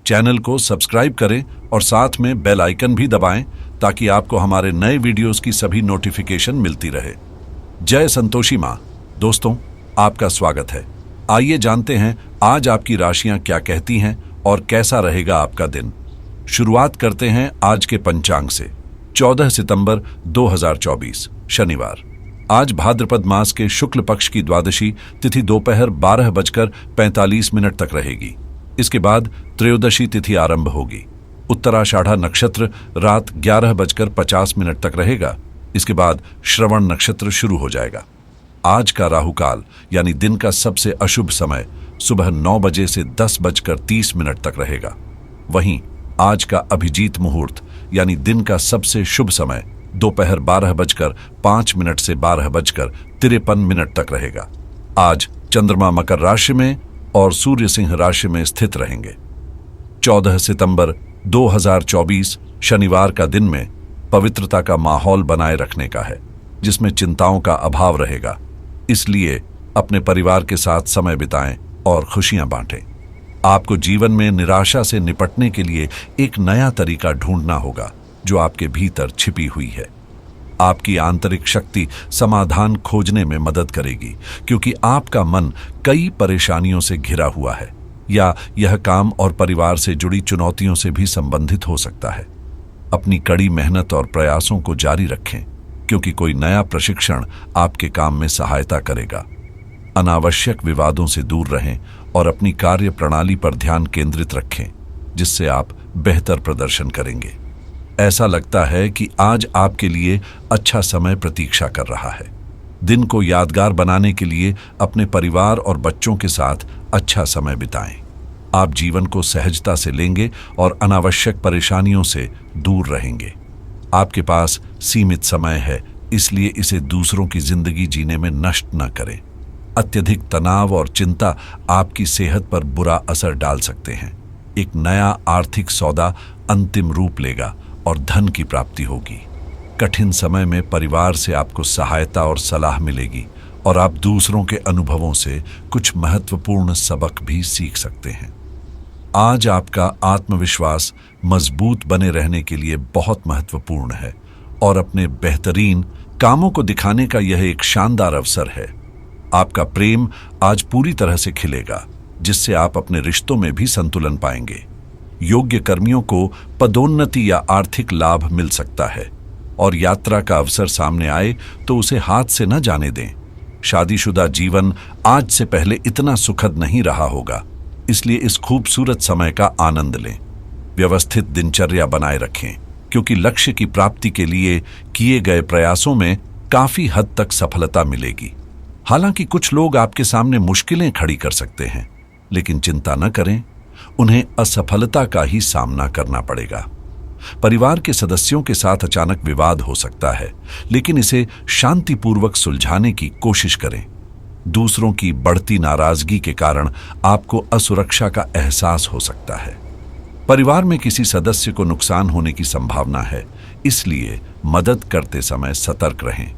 Channel को subscribe करें और साथ में बेल आइकन भी दबाएं ताकि आपको हमारे नए वीडियोस की सभी नोटिफिकेशन मिलती रहे। जय संतोषी माँ। दोस्तों, आपका स्वागत है। आइए जानते हैं आज आपकी राशियां क्या कहती हैं और कैसा रहेगा आपका दिन। शुरुआत करते हैं आज के पंचांग से। 14 सितंबर 2024 शनिवार। आज भाद्रपद मास के शुक्ल पक्ष की द्वादशी तिथि दोपहर 12:45 तक रहेगी। इसके बाद त्रयोदशी तिथि आरंभ होगी। उत्तराषाढ़ा नक्षत्र रात 11:50 तक रहेगा। इसके बाद श्रवण नक्षत्र शुरू हो जाएगा। आज का राहुकाल यानी दिन का सबसे अशुभ समय सुबह 9 बजे से 10:30 तक रहेगा। वहीं आज का अभिजीत मुहूर्त यानी दिन का सबसे शुभ समय दोपहर 12:05 से 12:53 तक रहेगा। आज चंद्रमा मकर राशि में और सूर्य सिंह राशि में स्थित रहेंगे। 14 सितंबर 2024 शनिवार का दिन में पवित्रता का माहौल बनाए रखने का है, जिसमें चिंताओं का अभाव रहेगा। इसलिए अपने परिवार के साथ समय बिताएं और खुशियां बांटें। आपको जीवन में निराशा से निपटने के लिए एक नया तरीका ढूंढना होगा जो आपके भीतर छिपी हुई है। आपकी आंतरिक शक्ति समाधान खोजने में मदद करेगी, क्योंकि आपका मन कई परेशानियों से घिरा हुआ है या यह काम और परिवार से जुड़ी चुनौतियों से भी संबंधित हो सकता है। अपनी कड़ी मेहनत और प्रयासों को जारी रखें, क्योंकि कोई नया प्रशिक्षण आपके काम में सहायता करेगा। अनावश्यक विवादों से दूर रहें और अपनी कार्य प्रणाली पर ध्यान केंद्रित रखें, जिससे आप बेहतर प्रदर्शन करेंगे। ऐसा लगता है कि आज आपके लिए अच्छा समय प्रतीक्षा कर रहा है। दिन को यादगार बनाने के लिए अपने परिवार और बच्चों के साथ अच्छा समय बिताएं। आप जीवन को सहजता से लेंगे और अनावश्यक परेशानियों से दूर रहेंगे। आपके पास सीमित समय है, इसलिए इसे दूसरों की जिंदगी जीने में नष्ट न करें। अत्यधिक तनाव और चिंता आपकी सेहत पर बुरा असर डाल सकते हैं। एक नया आर्थिक सौदा अंतिम रूप लेगा और धन की प्राप्ति होगी। कठिन समय में परिवार से आपको सहायता और सलाह मिलेगी और आप दूसरों के अनुभवों से कुछ महत्वपूर्ण सबक भी सीख सकते हैं। आज आपका आत्मविश्वास मजबूत बने रहने के लिए बहुत महत्वपूर्ण है और अपने बेहतरीन कामों को दिखाने का यह एक शानदार अवसर है। आपका प्रेम आज पूरी तरह से खिलेगा, जिससे आप अपने रिश्तों में भी संतुलन पाएंगे। योग्य कर्मियों को पदोन्नति या आर्थिक लाभ मिल सकता है और यात्रा का अवसर सामने आए तो उसे हाथ से न जाने दें। शादीशुदा जीवन आज से पहले इतना सुखद नहीं रहा होगा, इसलिए इस खूबसूरत समय का आनंद लें। व्यवस्थित दिनचर्या बनाए रखें, क्योंकि लक्ष्य की प्राप्ति के लिए किए गए प्रयासों में काफी हद तक सफलता मिलेगी। हालांकि कुछ लोग आपके सामने मुश्किलें खड़ी कर सकते हैं, लेकिन चिंता न करें, उन्हें असफलता का ही सामना करना पड़ेगा। परिवार के सदस्यों के साथ अचानक विवाद हो सकता है, लेकिन इसे शांतिपूर्वक सुलझाने की कोशिश करें। दूसरों की बढ़ती नाराजगी के कारण आपको असुरक्षा का एहसास हो सकता है। परिवार में किसी सदस्य को नुकसान होने की संभावना है, इसलिए मदद करते समय सतर्क रहें।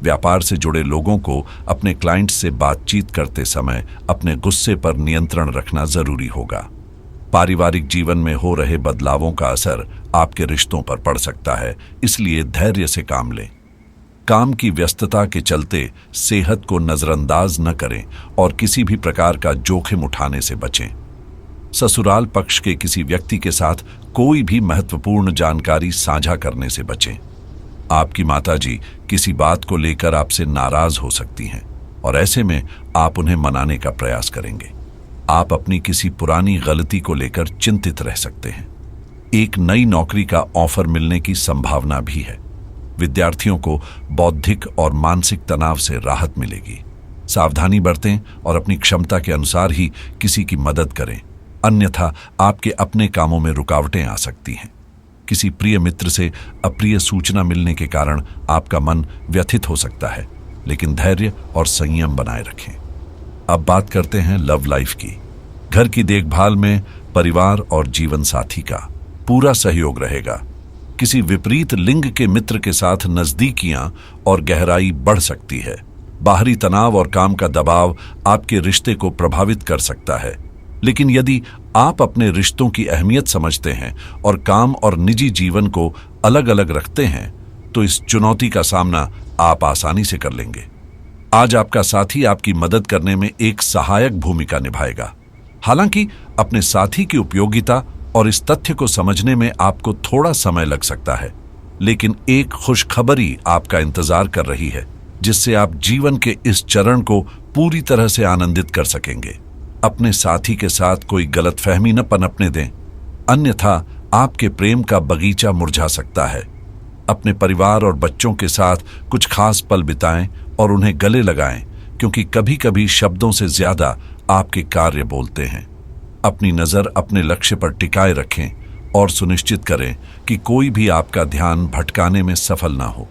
व्यापार से जुड़े लोगों को अपने क्लाइंट से बातचीत करते समय अपने गुस्से पर नियंत्रण रखना जरूरी होगा। पारिवारिक जीवन में हो रहे बदलावों का असर आपके रिश्तों पर पड़ सकता है, इसलिए धैर्य से काम लें। काम की व्यस्तता के चलते सेहत को नजरअंदाज न करें और किसी भी प्रकार का जोखिम उठाने से बचें। ससुराल पक्ष के किसी व्यक्ति के साथ कोई भी महत्वपूर्ण जानकारी साझा करने से बचें। आपकी माताजी किसी बात को लेकर आपसे नाराज हो सकती हैं और ऐसे में आप उन्हें मनाने का प्रयास करेंगे। आप अपनी किसी पुरानी गलती को लेकर चिंतित रह सकते हैं। एक नई नौकरी का ऑफर मिलने की संभावना भी है। विद्यार्थियों को बौद्धिक और मानसिक तनाव से राहत मिलेगी। सावधानी बरतें और अपनी क्षमता के अनुसार ही किसी की मदद करें, अन्यथा आपके अपने कामों में रुकावटें आ सकती हैं। किसी प्रिय मित्र से अप्रिय सूचना मिलने के कारण आपका मन व्यथित हो सकता है, लेकिन धैर्य और संयम बनाए रखें। अब बात करते हैं लव लाइफ की। घर की देखभाल में परिवार और जीवन साथी का पूरा सहयोग रहेगा। किसी विपरीत लिंग के मित्र के साथ नजदीकियां और गहराई बढ़ सकती है। बाहरी तनाव और काम का दबाव आपके रिश्ते को प्रभावित कर सकता है, लेकिन यदि आप अपने रिश्तों की अहमियत समझते हैं और काम और निजी जीवन को अलग अलग रखते हैं तो इस चुनौती का सामना आप आसानी से कर लेंगे। आज आपका साथी आपकी मदद करने में एक सहायक भूमिका निभाएगा। हालांकि अपने साथी की उपयोगिता और इस तथ्य को समझने में आपको थोड़ा समय लग सकता है, लेकिन एक खुशखबरी आपका इंतजार कर रही है जिससे आप जीवन के इस चरण को पूरी तरह से आनंदित कर सकेंगे। अपने साथी के साथ कोई गलतफहमी न पनपने दें, अन्यथा आपके प्रेम का बगीचा मुरझा सकता है। अपने परिवार और बच्चों के साथ कुछ खास पल बिताएं और उन्हें गले लगाएं, क्योंकि कभी कभी शब्दों से ज्यादा आपके कार्य बोलते हैं। अपनी नजर अपने लक्ष्य पर टिकाए रखें और सुनिश्चित करें कि कोई भी आपका ध्यान भटकाने में सफल ना हो।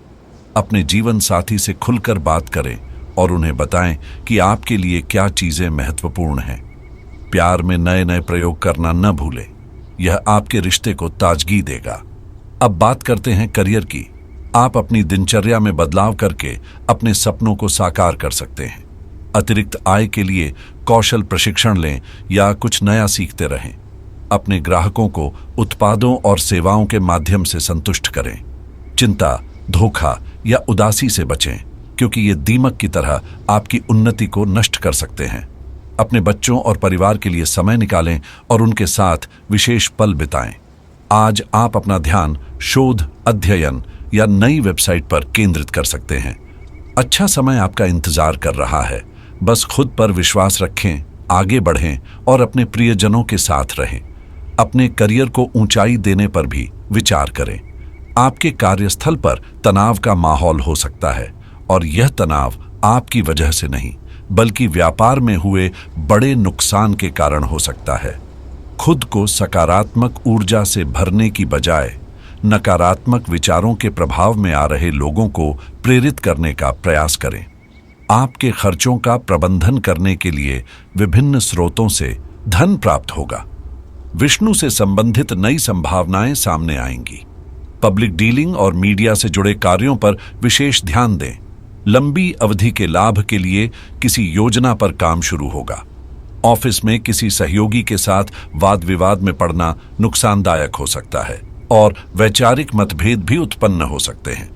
अपने जीवन साथी से खुलकर बात करें और उन्हें बताएं कि आपके लिए क्या चीजें महत्वपूर्ण हैं। प्यार में नए नए प्रयोग करना न भूलें, यह आपके रिश्ते को ताजगी देगा। अब बात करते हैं करियर की। आप अपनी दिनचर्या में बदलाव करके अपने सपनों को साकार कर सकते हैं। अतिरिक्त आय के लिए कौशल प्रशिक्षण लें या कुछ नया सीखते रहें। अपने ग्राहकों को उत्पादों और सेवाओं के माध्यम से संतुष्ट करें। चिंता, धोखा या उदासी से बचें, क्योंकि ये दीमक की तरह आपकी उन्नति को नष्ट कर सकते हैं। अपने बच्चों और परिवार के लिए समय निकालें और उनके साथ विशेष पल बिताएं। आज आप अपना ध्यान शोध, अध्ययन या नई वेबसाइट पर केंद्रित कर सकते हैं। अच्छा समय आपका इंतजार कर रहा है। बस खुद पर विश्वास रखें, आगे बढ़ें और अपने प्रियजनों के साथ रहें। अपने करियर को ऊंचाई देने पर भी विचार करें। आपके कार्यस्थल पर तनाव का माहौल हो सकता है और यह तनाव आपकी वजह से नहीं, बल्कि व्यापार में हुए बड़े नुकसान के कारण हो सकता है। खुद को सकारात्मक ऊर्जा से भरने की बजाय नकारात्मक विचारों के प्रभाव में आ रहे लोगों को प्रेरित करने का प्रयास करें। आपके खर्चों का प्रबंधन करने के लिए विभिन्न स्रोतों से धन प्राप्त होगा। विष्णु से संबंधित नई संभावनाएं सामने आएंगी। पब्लिक डीलिंग और मीडिया से जुड़े कार्यों पर विशेष ध्यान दें। लंबी अवधि के लाभ के लिए किसी योजना पर काम शुरू होगा। ऑफिस में किसी सहयोगी के साथ वाद विवाद में पड़ना नुकसानदायक हो सकता है और वैचारिक मतभेद भी उत्पन्न हो सकते हैं।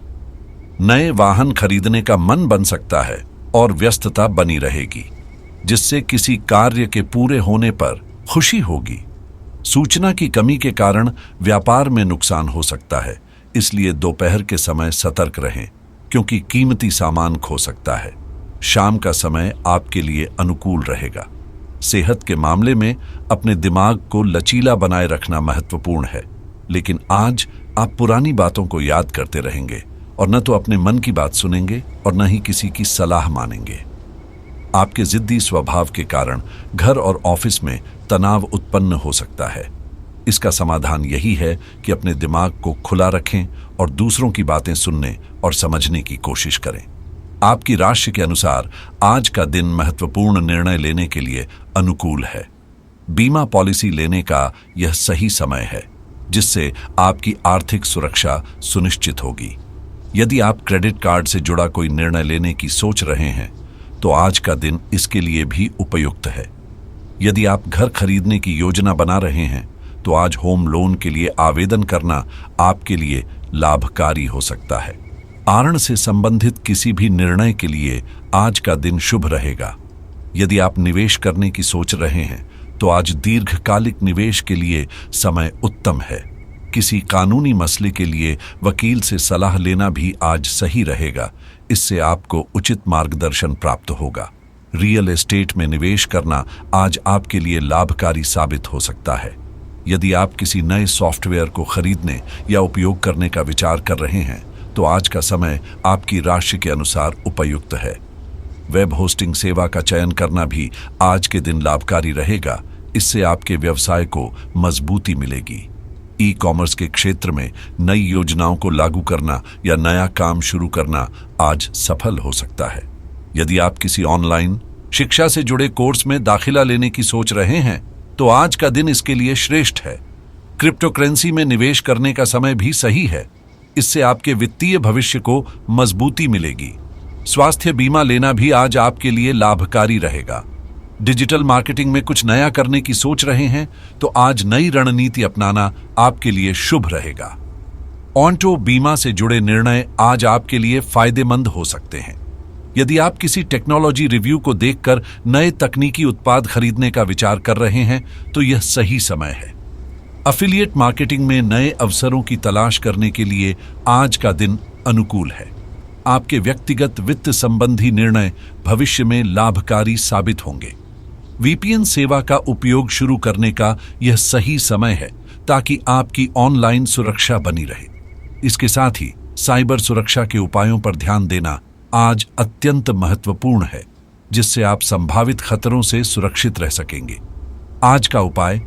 नए वाहन खरीदने का मन बन सकता है और व्यस्तता बनी रहेगी, जिससे किसी कार्य के पूरे होने पर खुशी होगी। सूचना की कमी के कारण व्यापार में नुकसान हो सकता है, इसलिए दोपहर के समय सतर्क रहें, क्योंकि कीमती सामान खो सकता है। शाम का समय आपके लिए अनुकूल रहेगा। सेहत के मामले में अपने दिमाग को लचीला बनाए रखना महत्वपूर्ण है, लेकिन आज आप पुरानी बातों को याद करते रहेंगे और न तो अपने मन की बात सुनेंगे और न ही किसी की सलाह मानेंगे। आपके जिद्दी स्वभाव के कारण घर और ऑफिस में तनाव उत्पन्न हो सकता है। इसका समाधान यही है कि अपने दिमाग को खुला रखें और दूसरों की बातें सुनने और समझने की कोशिश करें। आपकी राशि के अनुसार आज का दिन महत्वपूर्ण निर्णय लेने के लिए अनुकूल है। बीमा पॉलिसी लेने का यह सही समय है, जिससे आपकी आर्थिक सुरक्षा सुनिश्चित होगी। यदि आप क्रेडिट कार्ड से जुड़ा कोई निर्णय लेने की सोच रहे हैं, तो आज का दिन इसके लिए भी उपयुक्त है। यदि आप घर खरीदने की योजना बना रहे हैं, तो आज होम लोन के लिए आवेदन करना आपके लिए लाभकारी हो सकता है। आरण से संबंधित किसी भी निर्णय के लिए आज का दिन शुभ रहेगा। यदि आप निवेश करने की सोच रहे हैं, तो आज दीर्घकालिक निवेश के लिए समय उत्तम है। किसी कानूनी मसले के लिए वकील से सलाह लेना भी आज सही रहेगा। इससे आपको उचित मार्गदर्शन प्राप्त होगा। रियल एस्टेट में निवेश करना आज आपके लिए लाभकारी साबित हो सकता है। यदि आप किसी नए सॉफ्टवेयर को खरीदने या उपयोग करने का विचार कर रहे हैं, तो आज का समय आपकी राशि के अनुसार उपयुक्त है। वेब होस्टिंग सेवा का चयन करना भी आज के दिन लाभकारी रहेगा। इससे आपके व्यवसाय को मजबूती मिलेगी। ई कॉमर्स के क्षेत्र में नई योजनाओं को लागू करना या नया काम शुरू करना आज सफल हो सकता है। यदि आप किसी ऑनलाइन शिक्षा से जुड़े कोर्स में दाखिला लेने की सोच रहे हैं, तो आज का दिन इसके लिए श्रेष्ठ है। क्रिप्टो करेंसी में निवेश करने का समय भी सही है। इससे आपके वित्तीय भविष्य को मजबूती मिलेगी। स्वास्थ्य बीमा लेना भी आज आपके लिए लाभकारी रहेगा। डिजिटल मार्केटिंग में कुछ नया करने की सोच रहे हैं तो आज नई रणनीति अपनाना आपके लिए शुभ रहेगा। ऑन्टो बीमा से जुड़े निर्णय आज आपके लिए फायदेमंद हो सकते हैं। यदि आप किसी टेक्नोलॉजी रिव्यू को देखकर नए तकनीकी उत्पाद खरीदने का विचार कर रहे हैं तो यह सही समय है। एफिलिएट मार्केटिंग में नए अवसरों की तलाश करने के लिए आज का दिन अनुकूल है। आपके व्यक्तिगत वित्त संबंधी निर्णय भविष्य में लाभकारी साबित होंगे। वीपीएन सेवा का उपयोग शुरू करने का यह सही समय है ताकि आपकी ऑनलाइन सुरक्षा बनी रहे। इसके साथ ही साइबर सुरक्षा के उपायों पर ध्यान देना आज अत्यंत महत्वपूर्ण है, जिससे आप संभावित खतरों से सुरक्षित रह सकेंगे। आज का उपाय,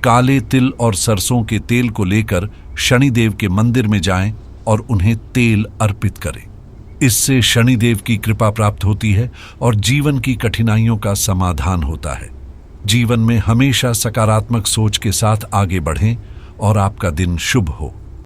काले तिल और सरसों के तेल को लेकर शनिदेव के मंदिर में जाएं और उन्हें तेल अर्पित करें। इससे शनिदेव की कृपा प्राप्त होती है और जीवन की कठिनाइयों का समाधान होता है। जीवन में हमेशा सकारात्मक सोच के साथ आगे बढ़ें और आपका दिन शुभ हो।